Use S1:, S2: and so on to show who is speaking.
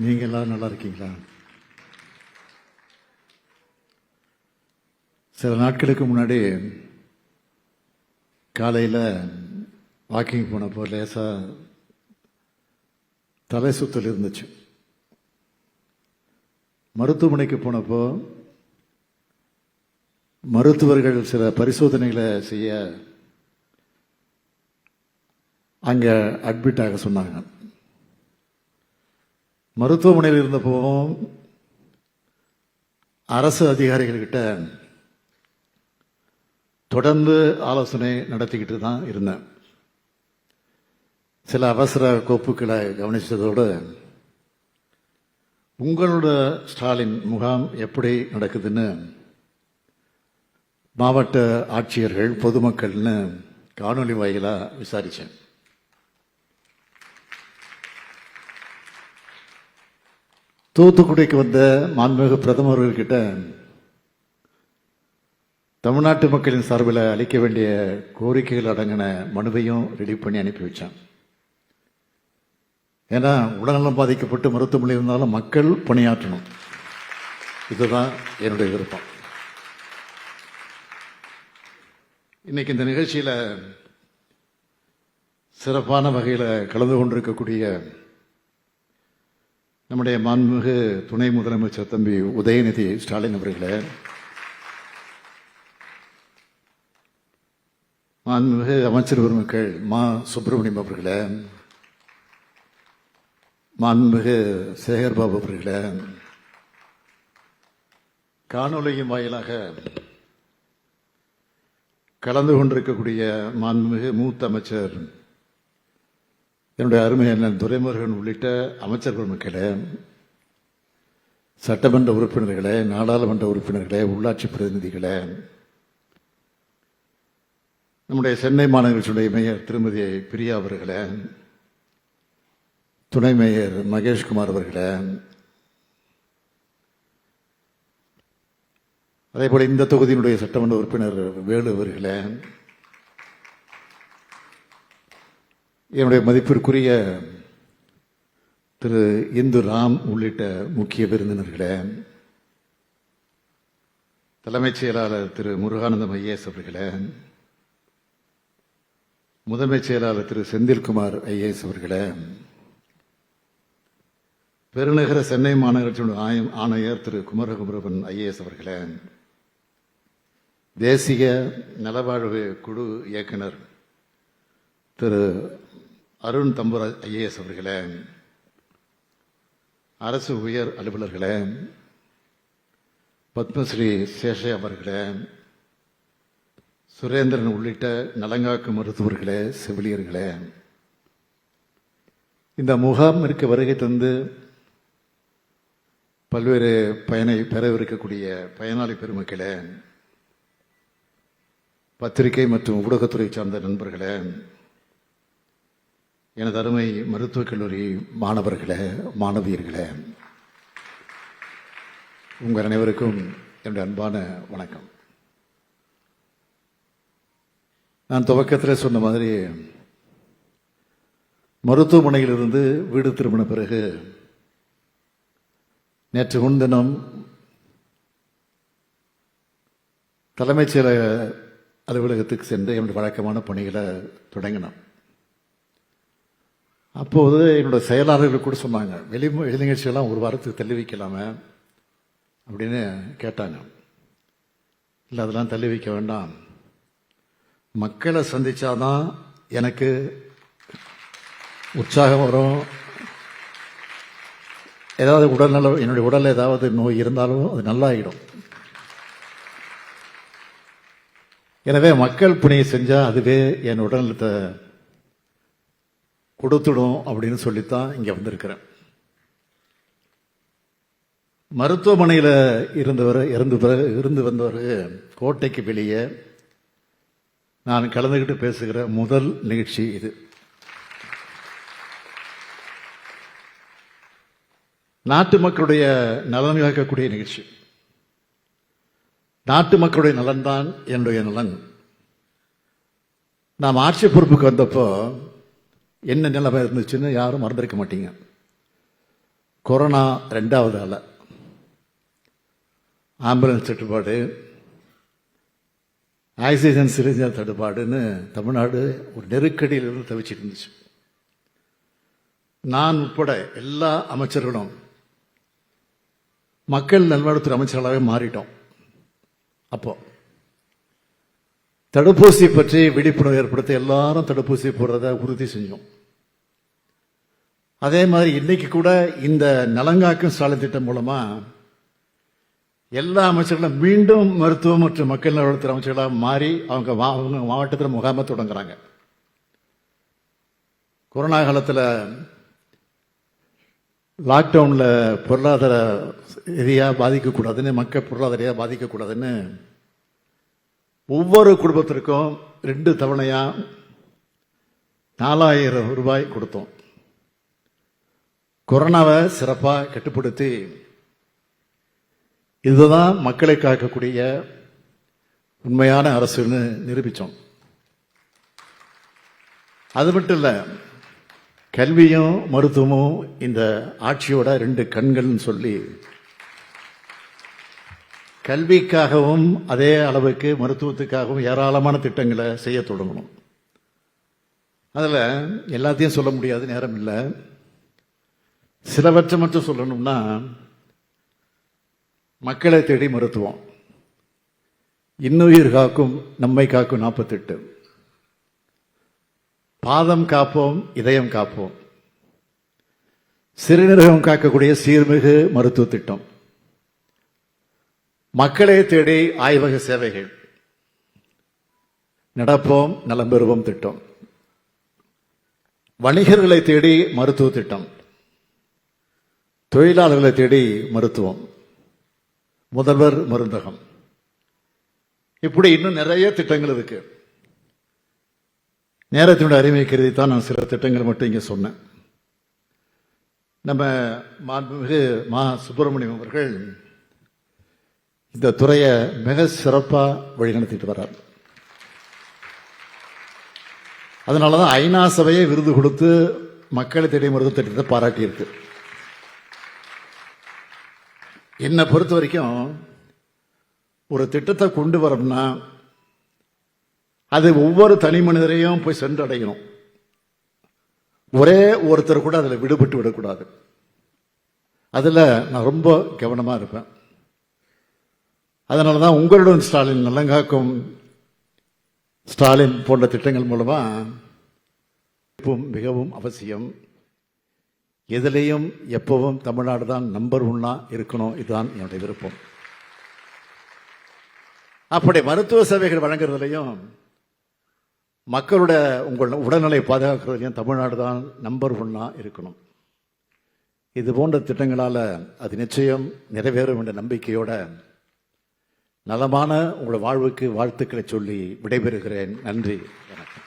S1: நீங்கள் எல்லாரும் நல்லா இருக்கீங்களா? சில நாட்களுக்கு முன்னாடி காலையில் வாக்கிங் போனப்போ லேசாக தலை சுத்தல் இருந்துச்சு. மருத்துவமனைக்கு போனப்போ மருத்துவர்கள் சில பரிசோதனைகளை செய்ய அங்கே அட்மிட் ஆக சொன்னாங்க. மருத்துவமனையில் இருந்தப்போ அரசு அதிகாரிகள்கிட்ட தொடர்ந்து ஆலோசனை நடத்திக்கிட்டு தான் இருந்தேன். சில அவசர கோப்புகளை கவனித்ததோடு உங்களோட ஸ்டாலின் முகாம் எப்படி நடக்குதுன்னு மாவட்ட ஆட்சியர்கள் பொதுமக்கள்னு காணொலி வாயிலாக விசாரித்தேன். தூத்துக்குடிக்கு வந்த மாண்புமிகு பிரதமர்கிட்ட தமிழ்நாட்டு மக்களின் சார்பில் அளிக்க வேண்டிய கோரிக்கைகள் அடங்கின மனுவையும் ரெடி பண்ணி அனுப்பி வச்சேன். ஏன்னா உடல்நலம் பாதிக்கப்பட்டு மருத்துவமனை இருந்தாலும் மக்கள் பணியாற்றணும், இதுதான் என்னுடைய விருப்பம். இன்னைக்கு இந்த நிகழ்ச்சியில் சிறப்பான வகையில் கலந்து கொண்டிருக்கக்கூடிய நம்முடைய மாண்புமிகு துணை முதலமைச்சர் தம்பி உதயநிதி ஸ்டாலின் அவர்களே, மாண்புமிகு அமைச்சர் பெருமக்கள் மா சுப்பிரமணியம் அவர்களே, மாண்புமிகு சேகர்பாபு அவர்களே, காணொலியின் வாயிலாக கலந்து கொண்டிருக்கக்கூடிய மாண்புமிகு மூத்த அமைச்சர் என்னுடைய அருமை அண்ணன் துரைமுருகன் உள்ளிட்ட அமைச்சர் பெருமக்களே, சட்டமன்ற உறுப்பினர்களே, நாடாளுமன்ற உறுப்பினர்களே, உள்ளாட்சி பிரதிநிதிகளே, நம்முடைய சென்னை மாநகராட்சியுடைய மேயர் திருமதி பிரியா அவர்களே, துணை மேயர் மகேஷ்குமார் அவர்களே, அதேபோல இந்த தொகுதியினுடைய சட்டமன்ற உறுப்பினர் வேலு அவர்களே, என்னுடைய மதிப்பிற்குரிய திரு இந்து ராம் உள்ளிட்ட முக்கிய விருந்தினர்களே, தலைமைச் செயலாளர் திரு முருகானந்தம் ஐஏஎஸ் அவர்களே, முதன்மைச் செயலாளர் திரு செந்தில்குமார் ஐஏஎஸ் அவர்களே, பெருநகர சென்னை மாநகராட்சியுடைய ஆணையர் திரு குமரகுமரவன் ஐஏஎஸ் அவர்களே, தேசிய நலவாழ்வு குழு இயக்குனர் திரு அருண் தம்புராஜ் ஐஏஎஸ் அவர்களே, அரசு உயர் அலுவலர்களே, பத்மஸ்ரீ சேஷை அவர்களே, சுரேந்திரன் உள்ளிட்ட நலங்காக்கும் மருத்துவர்களே, செவிலியர்களே, இந்த முகாமிற்கு வருகை தந்து பல்வேறு பயனை பெறவிருக்கக்கூடிய பயனாளி பெருமக்களே, பத்திரிகை மற்றும் ஊடகத்துறை சார்ந்த நண்பர்களே, எனது அருமை மருத்துவக் கல்லூரி மாணவர்களே, மாணவியர்களே, உங்கள் அனைவருக்கும் என்னுடைய அன்பான வணக்கம். நான் துவக்கத்தில் சொன்ன மாதிரி மருத்துவமனையிலிருந்து வீடு திரும்பின பிறகு நேற்று முன்தினம் தலைமைச் செயலக அலுவலகத்துக்கு சென்று என்னுடைய வழக்கமான பணிகளை தொடங்கினோம். அப்போது என்னோடய செயலாளர்கள் கூட சொன்னாங்க, வெளி நிகழ்ச்சியெல்லாம் ஒரு வாரத்துக்கு தள்ளி வைக்கலாமே அப்படின்னு கேட்டாங்க. இல்லை, அதெல்லாம் தள்ளி வைக்க வேண்டாம், மக்களை சந்திச்சாதான் எனக்கு உற்சாகம் வரும். ஏதாவது என்னுடைய உடலில் ஏதாவது நோய் இருந்தாலும் அது நல்லாயிடும். எனவே மக்கள் பணியை செஞ்சால் அதுவே என் உடல்நலத்தை கொடுத்துடும் அப்படின்னு சொல்லித்தான் இங்கே வந்திருக்கிறேன். மருத்துவமனையில் இருந்து வந்தவர் கோட்டைக்கு வெளியே நான் கலந்துக்கிட்டு பேசுகிற முதல் நிகழ்ச்சி இது. நாட்டு மக்களுடைய நலன் காக்கக்கூடிய நிகழ்ச்சி. நாட்டு மக்களுடைய நலன்தான் என்னுடைய நலன். நாம் ஆட்சி பொறுப்புக்கு வந்தப்போ என்ன நிலைமை இருந்துச்சுன்னு யாரும் மறந்திருக்க மாட்டீங்க. கொரோனா 2வது அலை, ஆம்புலன்ஸ் தட்டுப்பாடு, ஆக்சிஜன் சிலிண்டர் தட்டுப்பாடுன்னு தமிழ்நாடு ஒரு நெருக்கடியிலிருந்து தவிச்சிட்டு இருந்துச்சு. நான் உட்பட எல்லா அமைச்சர்களும் மக்கள் நல்வாழ்வுத்துறை அமைச்சர்களாக மாறிட்டோம். அப்போ தடுப்பூசி பற்றி விழிப்புணர்வு ஏற்படுத்த எல்லாரும் தடுப்பூசி போடுறத உறுதி செஞ்சோம். அதே மாதிரி இன்னைக்கு கூட இந்த நலங்காக்கும் ஸ்டாலின் திட்டம் மூலமா எல்லா அமைச்சர்களும் மீண்டும் மருத்துவம் மற்றும் மக்கள் நல்வாழ்வுத்துறை அமைச்சர்களாக மாறி அவங்க மாவட்டத்தில் முகாமை தொடங்குறாங்க. கொரோனா காலத்தில் லாக்டவுன்ல பொருளாதார ரீதியாக பாதிக்கக்கூடாதுன்னு, மக்கள் பொருளாதார ரீதியாக பாதிக்கக்கூடாதுன்னு ஒவ்வொரு குடும்பத்திற்கும் 2 தவணையா 4000 ரூபாய் கொடுத்தோம். கொரோனாவை சிறப்பாக கட்டுப்படுத்தி இதுதான் மக்களை காக்கக்கூடிய உண்மையான அரசுன்னு நிரூபித்தோம். அது மட்டும் இல்லை, கல்வியும் மருத்துவமும் இந்த ஆட்சியோட 2 கண்கள்னு சொல்லி கல்விக்காகவும் அதே அளவுக்கு மருத்துவத்துக்காகவும் ஏராளமான திட்டங்களை செய்ய தொடங்கணும். அதில் எல்லாத்தையும் சொல்ல முடியாது, நேரம் இல்லை. சிலவற்றை மட்டும் சொல்லணும்னா, மக்களை தேடி மருத்துவம், இன்னுயிர் காக்கும் நம்மை காக்கும் 48, பாதம் காப்போம் இதயம் காப்போம், சிறுநீரகம் காக்கக்கூடிய சீர்மிகு மருத்துவ திட்டம், மக்களை தேடி ஆய்வக சேவைகள், நடப்போம் நலம் பெறுவோம் திட்டம், வணிகர்களை தேடி மருத்துவ திட்டம், தொழிலாளர்களை தேடி மருத்துவம், முதல்வர் மருந்தகம், இப்படி இன்னும் நிறைய திட்டங்கள் இருக்கு. நேரத்தினுடைய அருமை கருதி தான் நான் சில திட்டங்கள் மட்டும் இங்கே சொன்னேன். நம்ம மாண்புமிகு மா சுப்பிரமணியம் அவர்கள் இந்த துறையை மிக சிறப்பாக வழிநடத்திட்டு வர்றார். அதனாலதான் ஐநா சபையை விருது கொடுத்து மக்களை தேடிய மருத்துவ திட்டத்தை பாராட்டியிருக்கு. என்னை பொறுத்த வரைக்கும் ஒரு திட்டத்தை கொண்டு வரணும்னா அது ஒவ்வொரு தனி மனிதரையும் போய் சென்றடையணும். ஒரே ஒருத்தர் கூட அதில் விடுபட்டு விடக்கூடாது. அதில் நான் ரொம்ப கவனமாக இருப்பேன். அதனால தான் உங்களுடன் ஸ்டாலின், நலங்காக்கும் ஸ்டாலின் போன்ற திட்டங்கள் மூலமா மிகவும் அவசியம். எதிலையும் எப்பவும் தமிழ்நாடு தான் நம்பர் 1 இருக்கணும். இதுதான் என்னுடைய விருப்பம். அப்படி மருத்துவ சேவைகள் வழங்குறதுலையும் மக்களோட உங்கள் உடல்நிலை பாதுகாக்கிறதுலையும் தமிழ்நாடு தான் நம்பர் 1 இருக்கணும். இது போன்ற திட்டங்களால் அது நிச்சயம் நிறைவேறும் என்ற நம்பிக்கையோட நலமான உங்கள் வாழ்வுக்கு வாழ்த்துக்களை சொல்லி விடைபெறுகிறேன். நன்றி, வணக்கம்.